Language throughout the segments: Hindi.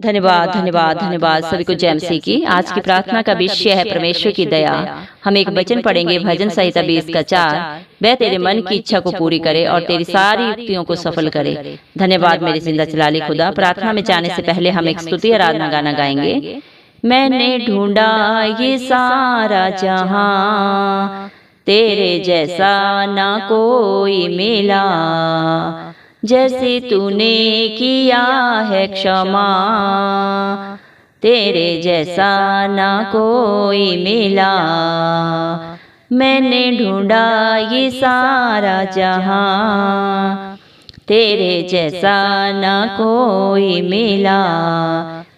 धन्यवाद धन्यवाद धन्यवाद सभी को जय मसीह की। आज की प्रार्थना का विषय है परमेश्वर की दया। हम एक वचन पढ़ेंगे भजन संहिता 20 का 4। वह तेरे मन की इच्छा को पूरी करे और तेरी सारी युक्तियों को सफल करे। धन्यवाद मेरे जिंदा चलाली खुदा। प्रार्थना में जाने से पहले हम एक स्तुति आराधना गाना गाएंगे। मैंने ढूंढा ये सारा जहां, तेरे जैसा ना कोई मिला, जैसे तूने किया है क्षमा, तेरे जैसा ना कोई मिला। मैंने ढूंढा ये सारा जहां, तेरे जैसा ना कोई मिला।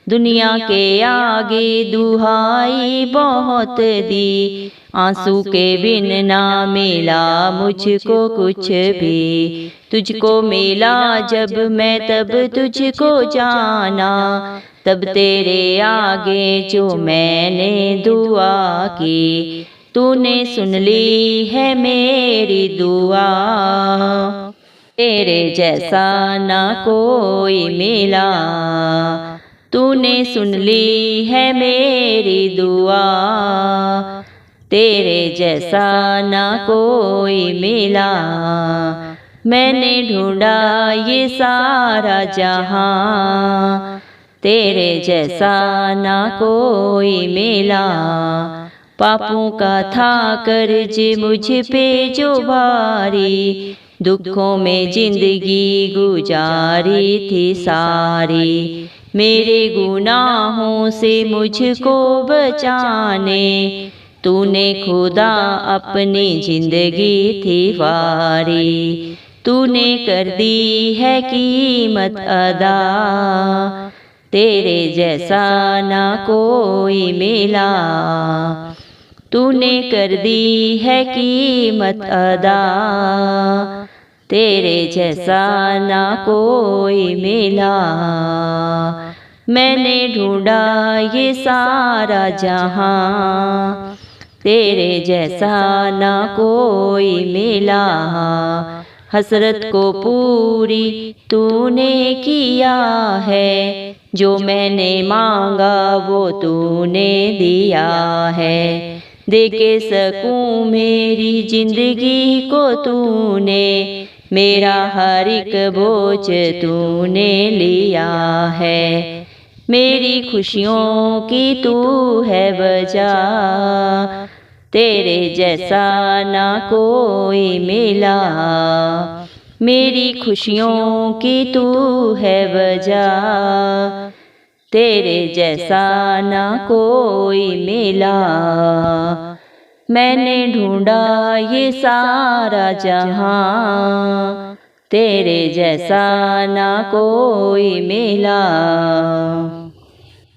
दुनिया के आगे दुहाई बहुत दी, आंसू के बिन ना मिला मुझको कुछ भी। तुझको मिला जब मैं तब तुझको जाना, तब तेरे आगे जो मैंने दुआ की, तूने सुन ली है मेरी दुआ। तेरे जैसा ना कोई मिला, तूने सुन ली है मेरी दुआ। तेरे जैसा ना कोई मिला। मैंने ढूंढा ये सारा जहां, तेरे जैसा ना कोई मिला। पापों का था कर्ज मुझ पे जो भारी, दुखों में जिंदगी गुजारी थी सारी। मेरे गुनाहों से मुझको बचाने, तूने खुदा अपनी जिंदगी थी वारी। तूने कर दी है कीमत अदा, तेरे जैसा ना कोई मिला। तूने कर दी है कीमत अदा, तेरे जैसा ना कोई मिला। मैंने ढूंढा ये सारा जहां, तेरे जैसा ना कोई मिला। हसरत को पूरी तूने किया है, जो मैंने मांगा वो तूने दिया है। दे के सकूं मेरी जिंदगी को तूने, मेरा हर एक बोझ तूने लिया है। मेरी खुशियों की तू है वजह, तेरे जैसा ना कोई मिला। मेरी खुशियों की तू है वजह, तेरे जैसा ना कोई मिला। मैंने ढूंढा ये सारा जहां, तेरे जैसा ना कोई मिला।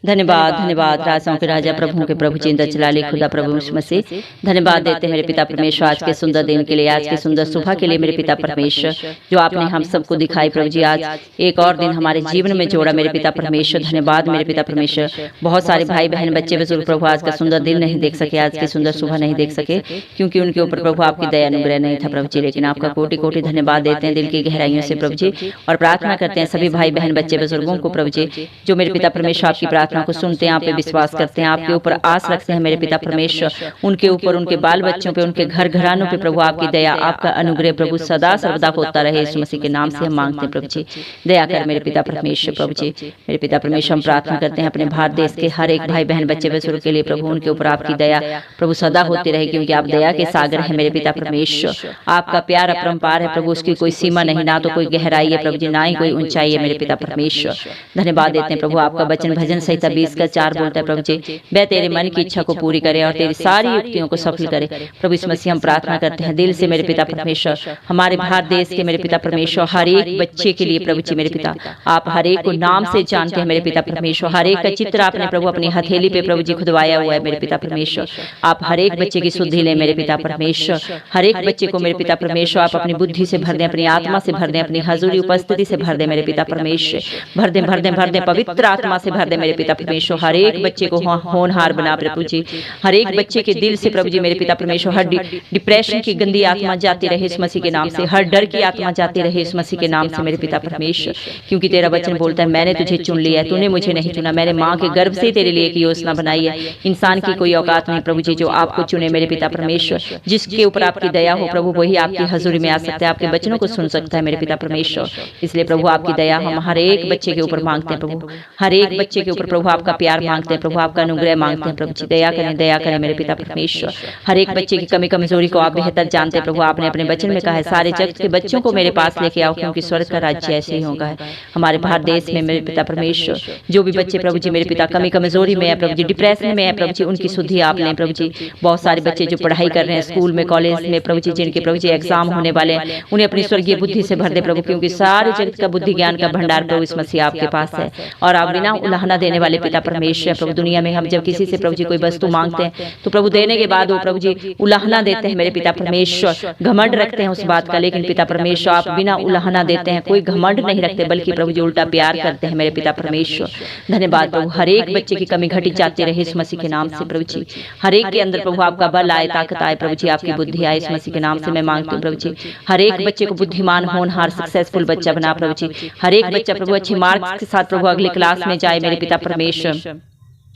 धन्यवाद धन्यवाद राजाओं के राजा प्रभुओं के प्रभु जिंदा चलाले खुदा प्रभु यीशु मसीह। धन्यवाद देते हैं मेरे पिता परमेश्वर आज के सुंदर दिन के लिए, आज की सुंदर सुबह के लिए। मेरे पिता परमेश्वर जो आपने हम सबको दिखाई प्रभु जी, आज एक और दिन हमारे जीवन में जोड़ा मेरे पिता परमेश्वर। धन्यवाद मेरे पिता परमेश्वर। बहुत सारे भाई बहन बच्चे बुजुर्ग प्रभु आज का सुंदर दिन नहीं देख सके, आज की सुंदर सुबह नहीं देख सके, क्योंकि उनके ऊपर प्रभु आपकी दया अनुग्रह नहीं था प्रभु जी। लेकिन आपका कोटि कोटि धन्यवाद देते हैं दिल की गहराइयों से प्रभु जी, और प्रार्थना करते हैं सभी भाई बहन बच्चे बुजुर्गों को प्रभु जी, जो मेरे पिता परमेश्वर आपकी प्रार्थना को सुनते हैं, आप पे विश्वास करते हैं, आपके ऊपर आस रखते हैं मेरे पिता परमेश्वर। उनके ऊपर, उनके बाल बच्चों पे, उनके घर घरानों पे प्रभु आपकी दया, आपका अनुग्रह प्रभु सदा सर्वदा होता रहे। यीशु मसीह के नाम से हम मांगते हैं प्रभु जी, दया कर मेरे पिता परमेश्वर। प्रभु जी मेरे पिता परमेश्वर हम प्रार्थना करते हैं अपने भारत देश के हर एक भाई बहन बच्चे बुजुर्ग के लिए प्रभु, उनके ऊपर आपकी दया प्रभु सदा होती रहे, क्योंकि आप दया के सागर है मेरे पिता परमेश्वर। आपका प्यार अपरंपार है प्रभु, उसकी कोई सीमा नहीं, ना तो कोई गहराई है प्रभु जी, ना ही कोई ऊंचाई है मेरे पिता परमेश्वर। धन्यवाद देते हैं प्रभु। आपका वचन भजन संहिता 20 का 4 बोलता है प्रभु जी, वह तेरे मन की इच्छा को पूरी करे और तेरी सारी युक्तियों को सफल करे। प्रभु इस मसीह हम प्रार्थना करते हैं दिल से मेरे पिता परमेश्वर, हमारे भारत देश के मेरे पिता परमेश्वर, हर एक बच्चे के लिए प्रभु जी मेरे पिता, आप हर एक को नाम से जानते हैं मेरे पिता परमेश्वर। हर एक का चित्र आपने प्रभु अपनी हथेली पे प्रभु जी खुदवाया हुआ है मेरे पिता परमेश्वर। आप हर एक बच्चे की शुद्धि लें मेरे पिता परमेश्वर। हर एक बच्चे को मेरे पिता परमेश्वर आप अपनी बुद्धि से भर दें, अपनी आत्मा से भर दें, अपनी हजूरी उपस्थिति से भर दें मेरे पिता परमेश्वर। भर दें भर दें भर दें, पवित्र आत्मा से भर दें मेरे पिता परमेश्वर हर एक बच्चे को होनहार बना प्रभु जी। हर एक बच्चे के दिल से प्रभु जी मेरे पिता परमेश्वर हर डिप्रेशन की गंदी आत्मा जाती रहे इस मसीह के नाम से, हर डर की आत्मा जाती रहे इस मसीह के नाम से मेरे पिता परमेश्वर। क्योंकि तेरा वचन बोलता है मैंने तुझे चुन लिया है, तूने मुझे नहीं चुना। मैंने माँ के गर्भ से तेरे लिए एक योजना बनाई है। इंसान की कोई औकात नहीं प्रभु जी जो आपको चुने मेरे पिता परमेश्वर। जिसके ऊपर आपकी दया हो प्रभु वही आपकी हजूरी में आ सकता है, आपके वचनों को सुन सकता है मेरे पिता परमेश्वर। इसलिए प्रभु आपकी दया हम हर एक बच्चे के ऊपर मांगते हैं प्रभु, हर एक बच्चे के ऊपर प्रभु आपका प्यार मांगते हैं प्रभु, आपका अनुग्रह मांगते हैं प्रभु जी। दया करें मेरे पिता परमेश्वर। हर एक बच्चे की कमी कमजोरी को आप बेहतर जानते हैं प्रभु। आपने अपने वचन में कहा है सारे जगत के बच्चों को मेरे पास लेके आओ क्योंकि स्वर्ग का राज्य ऐसे ही होगा है। हमारे भारत देश में मेरे पिता परमेश्वर जो भी बच्चे प्रभु जी मेरे पिता कमी कमजोरी में है प्रभु जी, डिप्रेशन में है प्रभु जी, उनकी शुद्धि आप लें प्रभु जी। बहुत सारे बच्चे जो पढ़ाई कर रहे हैं स्कूल में कॉलेज में प्रभु जी, जिनके प्रभु जी एग्जाम होने वाले हैं, उन्हें अपनी स्वर्गीय बुद्धि से भर दे प्रभु, क्योंकि सारे जगत का बुद्धि ज्ञान का भंडार प्रभु इस मसीह आपके पास है। और आप बिना उलाहना देने वाले पिता परमेश्वर प्रभु। दुनिया में हम जब किसी से प्रभु जी कोई वस्तु मांगते हैं तो प्रभु देने के बाद वो प्रभु जी उलाहना देते हैं मेरे पिता परमेश्वर, घमंड रखते हैं उस बात का। लेकिन पिता परमेश्वर आप बिना उलाहना देते हैं, कोई घमंड नहीं रखते, बल्कि प्रभु जी उल्टा प्यार करते हैं मेरे पिता परमेश्वर। धन्यवाद प्रभु। हर एक बच्चे की कमी घटी जाती रहे इस मसीह के नाम से प्रभु जी। हर एक के अंदर प्रभु आपका बल आए, ताकत आए प्रभु जी, आपकी बुद्धि आए इस मसीह के नाम से मैं मांगती हूँ प्रभु जी। हर एक बच्चे को बुद्धिमान होनहार सक्सेसफुल बच्चा बना प्रभु जी। हर एक बच्चा प्रभु अच्छे मार्क्स के साथ प्रभु अगली क्लास में जाए मेरे पिता परमेश्वर।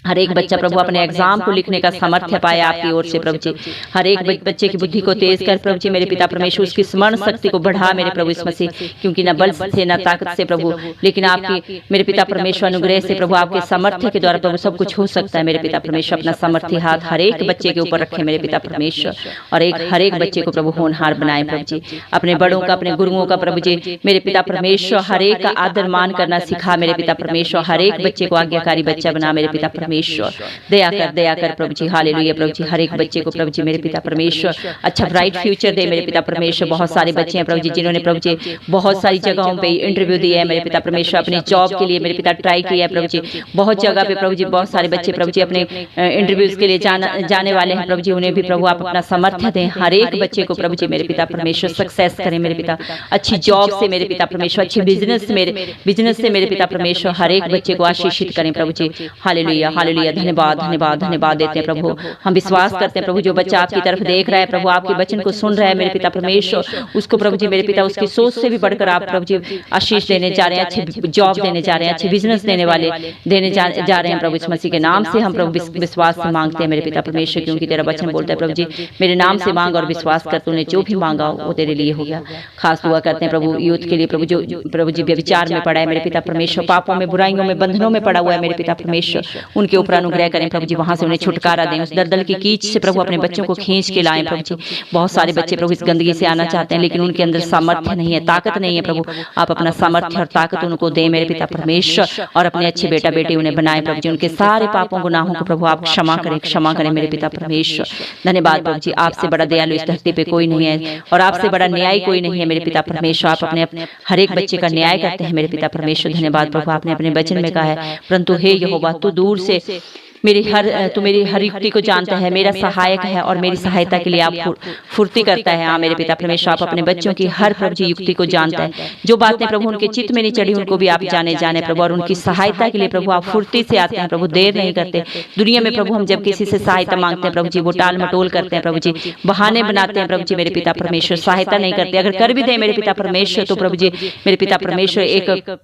हर एक बच्चा प्रभु अपने एग्जाम को लिखने का सामर्थ्य पाए आपकी ओर से प्रभु जी। हर एक बच्चे की बुद्धि को तेज कर प्रभु जी मेरे पिता परमेश्वर, उसकी स्मरण शक्ति को बढ़ा मेरे प्रभु इस मसीह। क्योंकि न बल से न ताकत से प्रभु, लेकिन आपकी मेरे पिता परमेश्वर अनुग्रह से प्रभु, आपके सामर्थ्य के द्वारा प्रभु सब कुछ हो सकता है मेरे पिता परमेश्वर। अपना सामर्थ्य हाथ हर एक बच्चे के ऊपर रखे मेरे पिता परमेश्वर, और हर एक बच्चे को प्रभु होनहार बनाए प्रभु जी। अपने बड़ों का अपने गुरुओं का प्रभु जी मेरे पिता परमेश्वर हर एक का आदर मान करना सिखा मेरे पिता परमेश्वर। हर एक बच्चे को आज्ञाकारी बच्चा बना मेरे पिता परमेश्वर। दया कर प्रभु जी। हालेलुया प्रभु जी। हर एक बच्चे को प्रभु जी मेरे पिता परमेश्वर अच्छा ब्राइट फ्यूचर दे मेरे पिता परमेश्वर। बहुत सारे बच्चे हैं प्रभु जी जिन्होंने प्रभु जी बहुत सारी जगहों पे इंटरव्यू दिए है मेरे पिता परमेश्वर, अपनी जॉब के लिए मेरे पिता ट्राई किया है प्रभु जी। बहुत जगह पे प्रभु जी बहुत सारे बच्चे प्रभु जी अपने इंटरव्यूज के लिए जाने वाले हैं प्रभु जी। उन्हें भी प्रभु आप अपना सामर्थ्य दें। हर एक बच्चे को प्रभु जी मेरे पिता परमेश्वर सक्सेस करें मेरे पिता, अच्छी जॉब से मेरे पिता परमेश्वर, अच्छी बिजनेस से मेरे पिता परमेश्वर हर एक बच्चे को आशीषित करें प्रभु जी। Hallelujah hallelujah. धन्यवाद देते हैं प्रभु। हम विश्वास करते हैं प्रभु जो बच्चा आपकी तरफ देख रहा है प्रभु, आपके वचन को सुन रहा है मेरे पिता परमेश्वर, उसको प्रभु जी मेरे पिता उसकी सोच से भी बढ़कर आप प्रभु जी आशीष देने जा रहे हैं, अच्छी जॉब देने जा रहे हैं, अच्छे बिजनेस देने जा रहे हैं प्रभु इस मसीह के नाम से। हम प्रभु विश्वास से मांगते हैं मेरे पिता परमेश्वर, क्योंकि तेरा वचन बोलता है प्रभु जी मेरे नाम से मांग और विश्वास कर, तूने जो भी मांगा वो तेरे लिए हो गया। खास दुआ करते हैं प्रभु यूथ के लिए प्रभु जो प्रभु जी व्यभिचार में पड़ा है मेरे पिता परमेश्वर, पापों में बुराइयों में बंधनों में पड़ा हुआ है मेरे पिता परमेश्वर, उनके ऊपर अनुग्रह करें प्रभु जी। वहां से उन्हें छुटकारा दें, उस दलदल की कीच से प्रभु अपने बच्चों को खींच के लाएं प्रभु जी। बहुत सारे बच्चे प्रभु इस गंदगी से आना चाहते हैं लेकिन उनके अंदर सामर्थ्य नहीं है, ताकत नहीं है प्रभु। आप अपना सामर्थ्य और ताकत उनको दें मेरे पिता परमेश्वर, और अपने अच्छे बेटा बेटी उन्हें बनाए प्रभु जी। उनके सारे पापों गुनाहों को प्रभु आप क्षमा करें मेरे पिता परमेश्वर। धन्यवाद प्रभु जी। आपसे बड़ा दयालु इस धरती पे कोई नहीं है और आपसे बड़ा न्याय कोई नहीं है मेरे पिता परमेश्वर। आप अपने हर एक बच्चे का न्याय करते हैं मेरे पिता परमेश्वर। धन्यवाद प्रभु। आपने अपने वचन में कहा है परंतु हे यहोवा तू दूर से तू मेरी हर युक्ति को जानता है, मेरा सहायक है और मेरी सहायता के लिए आप फुर्ती करता है। हाँ मेरे पिता परमेश्वर, आप अपने बच्चों की हर प्रभु जी युक्ति को जानता है। जो बातें प्रभु उनके चित्त में नहीं चढ़ी उनको भी आप जाने प्रभु, और उनकी सहायता के लिए प्रभु आप फुर्ती से आते हैं प्रभु, देर नहीं करते। दुनिया में प्रभु हम जब किसी से सहायता मांगते हैं प्रभु जी वो टाल मटोल करते हैं प्रभु जी, बहाने बनाते हैं प्रभु जी मेरे पिता परमेश्वर, सहायता नहीं करते। अगर कर भी दे मेरे पिता परमेश्वर तो प्रभु जी मेरे पिता परमेश्वर एक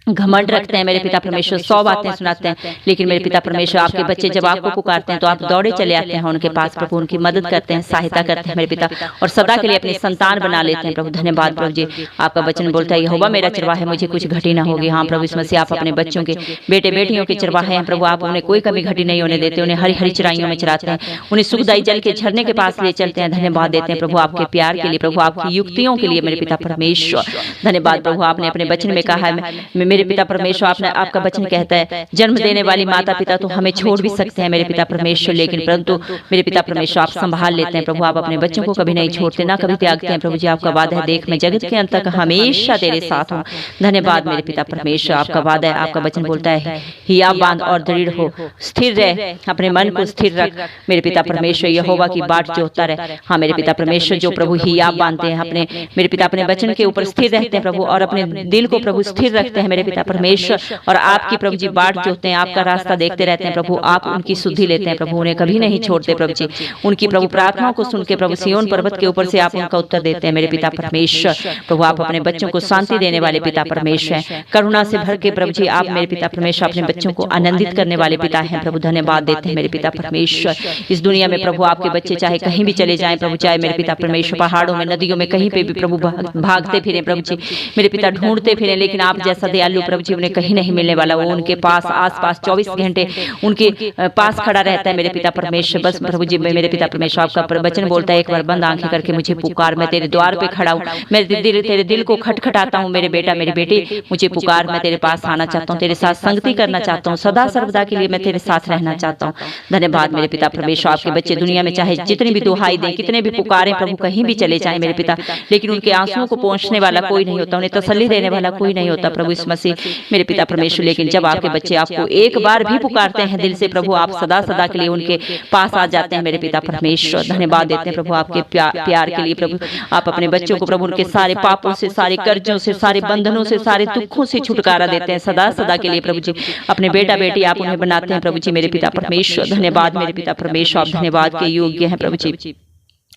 घमंड रखते हैं मेरे पिता परमेश्वर, 100 बातें सुनाते हैं। लेकिन मेरे पिता परमेश्वर आपके बच्चे जब आपको पुकारते हैं तो आप दौड़े चले आते हैं उनके पास प्रभु, उनकी मदद करते हैं, सहायता करते हैं मेरे पिता, और सदा के लिए अपनी संतान बना लेते हैं प्रभु। धन्यवाद प्रभु जी। आपका वचन बोलता है यहोवा मेरा चरवाहा है, मुझे कुछ घटी ना होगी। हाँ प्रभु इस मसीह आप अपने बच्चों के बेटे बेटियों के चरवाहे हैं प्रभु, आप उन्हें कोई कमी घटी नहीं होने देते, उन्हें हरी हरी चराइयों में चराते हैं, उन्हें सुखदायी जल के झरने के पास ले चलते हैं। धन्यवाद देते हैं प्रभु आपके प्यार के लिए प्रभु, आपकी युक्तियों के लिए मेरे पिता परमेश्वर। धन्यवाद प्रभु। आपने अपने वचन में कहा है मेरे पिता परमेश्वर, आपका वचन कहता है जन्म देने वाली माता पिता तो हमें छोड़ भी सकते हैं मेरे पिता परमेश्वर, लेकिन परंतु मेरे पिता परमेश्वर आप संभाल लेते हैं प्रभु। आप अपने बच्चों को कभी नहीं छोड़ते ना कभी त्यागते हैं प्रभु जी। आपका वादा है देख मैं जगत के अंत तक हमेशा तेरे साथ हूँ। धन्यवाद मेरे पिता परमेश्वर। आपका वादा है, आपका वचन बोलता है हिया बांध और दृढ़ हो, स्थिर रह, अपने मन को स्थिर रख मेरे पिता परमेश्वर। यहोवा की बाट जोतता रहे। हाँ मेरे पिता परमेश्वर, जो प्रभु हिया बांधते हैं अपने मेरे पिता अपने वचन के ऊपर स्थिर रहते हैं प्रभु, और अपने दिल को प्रभु स्थिर रखते हैं मेरे मेरे पिता परमेश्वर, और आपकी प्रभु जी बाट जोतते हैं, आपका रास्ता देखते रहते हैं प्रभु। आप उनकी सुधि लेते हैं प्रभु, उन्हें कभी नहीं छोड़ते प्रभु जी। उनकी प्रभु प्रार्थनाओं को सुन के प्रभु सिय्योन पर्वत के ऊपर से आप उनका उत्तर देते हैं मेरे पिता परमेश्वर। प्रभु आप अपने बच्चों को शांति देने वाले पिता परमेश्वर हैं, करुणा से भर के प्रभु जी आप मेरे पिता परमेश्वर अपने बच्चों को आनंदित करने वाले पिता हैं प्रभु। धन्यवाद देते हैं मेरे पिता परमेश्वर। इस दुनिया में प्रभु आपके बच्चे चाहे कहीं भी चले जाएं प्रभु, चाहे मेरे पिता परमेश्वर पहाड़ों में, नदियों में, कहीं पे भी प्रभु भागते फिरें प्रभु जी, मेरे पिता ढूंढते फिरें, लेकिन आप जैसा दयालु प्रभु जी उन्हें कहीं नहीं मिलने वाला। वो उनके पास आसपास 24 घंटे उनके पास खड़ा रहता है मेरे पिता परमेश्वर। बस प्रभु जी मेरे पिता परमेश्वर आपका वचन बोलता है, एक बार बंद आंखें करके मुझे पुकार, मैं तेरे द्वार पे खड़ा हूँ, मैं तेरे दिल को खटखटाता हूँ मेरे बेटा मेरी बेटी, मुझे पुकार, मैं तेरे पास आना चाहता हूँ, तेरे साथ संगति करना चाहता हूँ, सदा सर्वदा के लिए मैं तेरे साथ रहना चाहता हूँ। धन्यवाद मेरे पिता परमेश्वर। आपके बच्चे दुनिया में चाहे जितनी भी दुहाई दें, कितने भी पुकारें प्रभु, कहीं भी चले जाएं मेरे पिता, लेकिन उनके आंसुओं को पहुंचने वाला कोई नहीं होता, उन्हें तसल्ली देने वाला कोई नहीं होता प्रभु इस मसीह मेरे पिता परमेश्वर। लेकिन जब आपके बच्चे आपको एक बार भी पुकारते हैं दिल से प्रभु, आप सदा सदा के लिए उनके पास आ जाते हैं मेरे पिता परमेश्वर। धन्यवाद देते हैं प्रभु आपके प्यार के लिए प्रभु। आप अपने बच्चों को प्रभु उनके सारे पापों से, सारे कर्जों से, सारे बंधनों से, सारे दुखों से छुटकारा देते हैं सदा सदा के लिए प्रभु जी। अपने बेटा बेटी आप उन्हें बनाते हैं प्रभु जी मेरे पिता परमेश्वर। धन्यवाद मेरे पिता परमेश्वर, आप धन्यवाद के योग्य हैं प्रभु जी।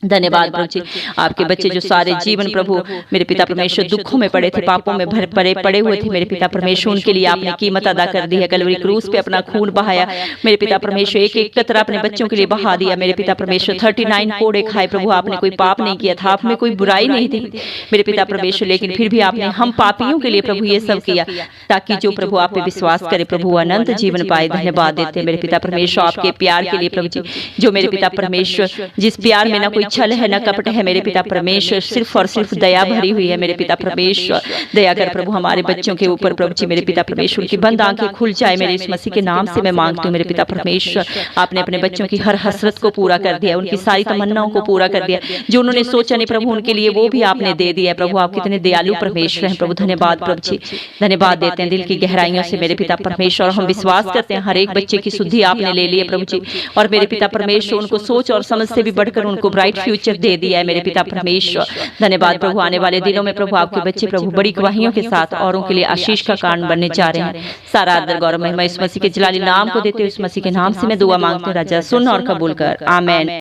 धन्यवाद प्रभु जी। आपके बच्चे जो सारे जीवन प्रभु मेरे पिता परमेश्वर दुखों में पड़े थे, पापों में पड़े हुए थे मेरे पिता परमेश्वर, उनके लिए आपने कीमत अदा कर दी है, कलवरी क्रूस पे अपना खून बहाया मेरे पिता परमेश्वर, एक एक कतरा अपने बच्चों के लिए बहा दिया मेरे पिता परमेश्वर। 39 कोड़े खाए प्रभु, आपने कोई पाप नहीं किया था, आप में कोई बुराई नहीं थी मेरे पिता परमेश्वर, लेकिन फिर भी आपने हम पापियों के लिए प्रभु ये सब किया, ताकि जो प्रभु आप पे विश्वास करे प्रभु अनंत जीवन पाए। धन्यवाद देते हैं मेरे पिता परमेश्वर आपके प्यार के लिए प्रभु जी, जो मेरे पिता परमेश्वर जिस प्यार में ना कोई छल है न कपट है मेरे पिता परमेश्वर, सिर्फ और सिर्फ दया भरी हुई है मेरे पिता परमेश्वर। दया कर प्रभु हमारे बच्चों के ऊपर प्रभु जी मेरे पिता परमेश्वर की बंद आंखें खुल जाए मेरे इस मसीह के नाम से मैं मांगती हूँ मेरे पिता परमेश्वर। आपने अपने बच्चों की हर हसरत को पूरा कर दिया, उनकी सारी तमन्नाओं को पूरा कर दिया, जो उन्होंने सोचा नहीं प्रभु उनके लिए वो भी आपने दे दिया प्रभु। आप कितने दयालु परमेश्वर हैं प्रभु। धन्यवाद प्रभु जी, धन्यवाद देते हैं दिल की गहराइयों से मेरे पिता परमेश्वर। हम विश्वास करते हैं हर एक बच्चे की शुद्धि आपने ले ली है प्रभु जी, और मेरे पिता परमेश्वर उनको सोच और समझ से भी बढ़कर उनको ब्राइट फ्यूचर दे दिया है मेरे पिता परमेश्वर। धन्यवाद प्रभु। आने वाले दिनों में प्रभु आपके बच्चे प्रभु बड़ी गवाहियों के साथ औरों के लिए आशीष का कारण बनने जा रहे हैं। सारा आदर गौरव महिमा इस मसीह के जलाली नाम को देते हुए इस मसीह के नाम से मैं दुआ मांगती हूँ राजा, सुन और कबूल कर, आमीन।